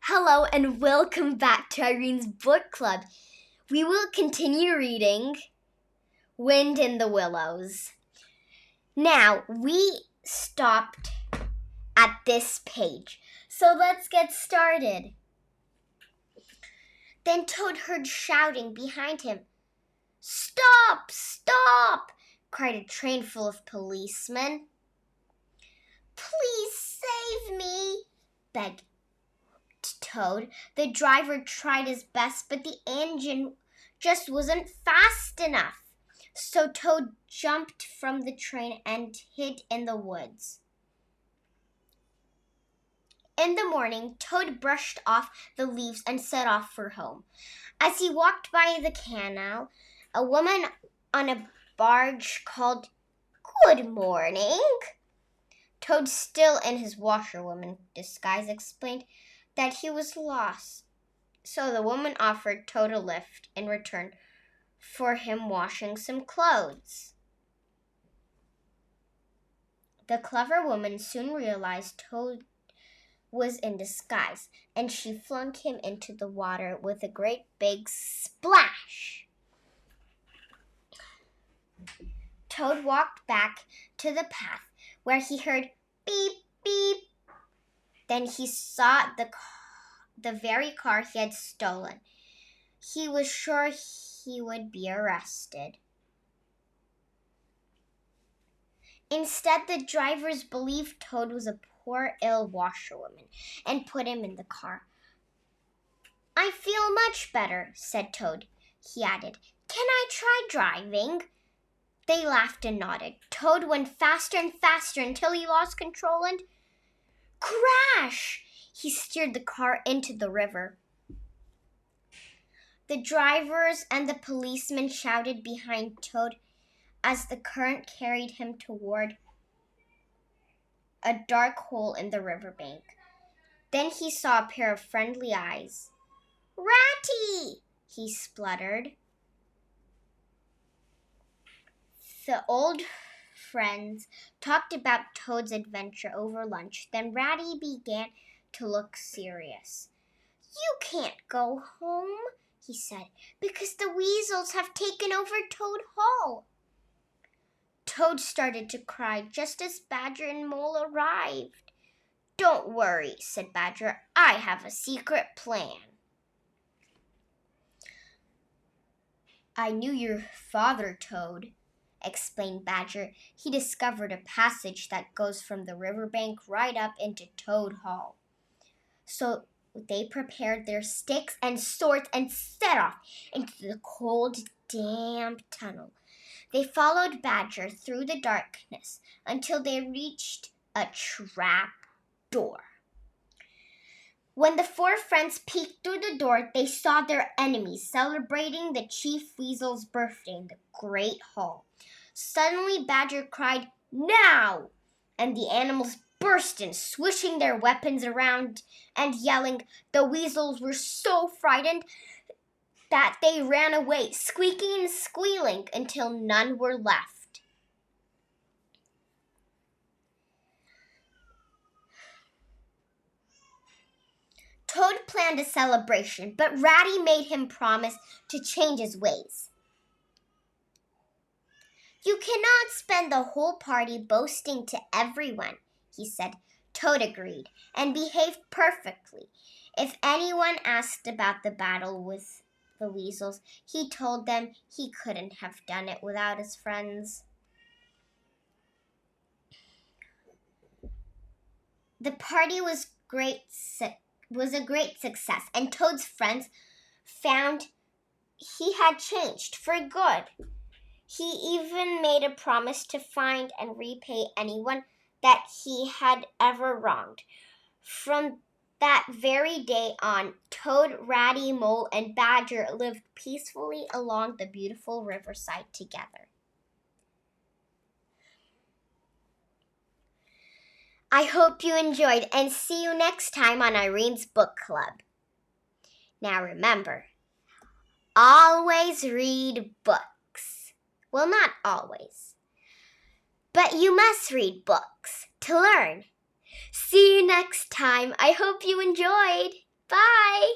Hello and welcome back to Irene's Book Club. We will continue reading Wind in the Willows. Now, we stopped at this page, so let's get started. Then Toad heard shouting behind him. "Stop! Stop!" cried a train full of policemen. "Please save me," begged Toad. The driver tried his best, but the engine just wasn't fast enough. So Toad jumped from the train and hid in the woods. In the morning, Toad brushed off the leaves and set off for home. As he walked by the canal, a woman on a barge called, "Good morning." Toad, still in his washerwoman disguise, explained that he was lost. So the woman offered Toad a lift in return for him washing some clothes. The clever woman soon realized Toad was in disguise, and she flung him into the water with a great big splash. Toad walked back to the path where he heard beep, beep. Then he saw the very car he had stolen. He was sure he would be arrested. Instead, the drivers believed Toad was a poor, ill washerwoman and put him in the car. "I feel much better," said Toad. He added, "Can I try driving?" They laughed and nodded. Toad went faster and faster until he lost control and crash! He steered the car into the river. The drivers and the policemen shouted behind Toad as the current carried him toward a dark hole in the riverbank. Then he saw a pair of friendly eyes. "Ratty!" he spluttered. The old friends talked about Toad's adventure over lunch. Then Ratty began to look serious. "You can't go home," he said, "because the weasels have taken over Toad Hall." Toad started to cry just as Badger and Mole arrived. "Don't worry," said Badger. "I have a secret plan." "I knew your father, Toad," explained Badger. "He discovered a passage that goes from the riverbank right up into Toad Hall." So they prepared their sticks and swords and set off into the cold, damp tunnel. They followed Badger through the darkness until they reached a trap door. When the four friends peeked through the door, they saw their enemies celebrating the Chief Weasel's birthday in the Great Hall. Suddenly, Badger cried, "Now!" and the animals burst in, swishing their weapons around and yelling. The weasels were so frightened that they ran away, squeaking and squealing until none were left. Toad planned a celebration, but Ratty made him promise to change his ways. "You cannot spend the whole party boasting to everyone," he said. Toad agreed and behaved perfectly. If anyone asked about the battle with the weasels, he told them he couldn't have done it without his friends. The party was a great success, and Toad's friends found he had changed for good. He even made a promise to find and repay anyone that he had ever wronged. From that very day on, Toad, Ratty, Mole, and Badger lived peacefully along the beautiful riverside together. I hope you enjoyed, and see you next time on Irene's Book Club. Now remember, always read books. Well, not always, but you must read books to learn. See you next time. I hope you enjoyed. Bye!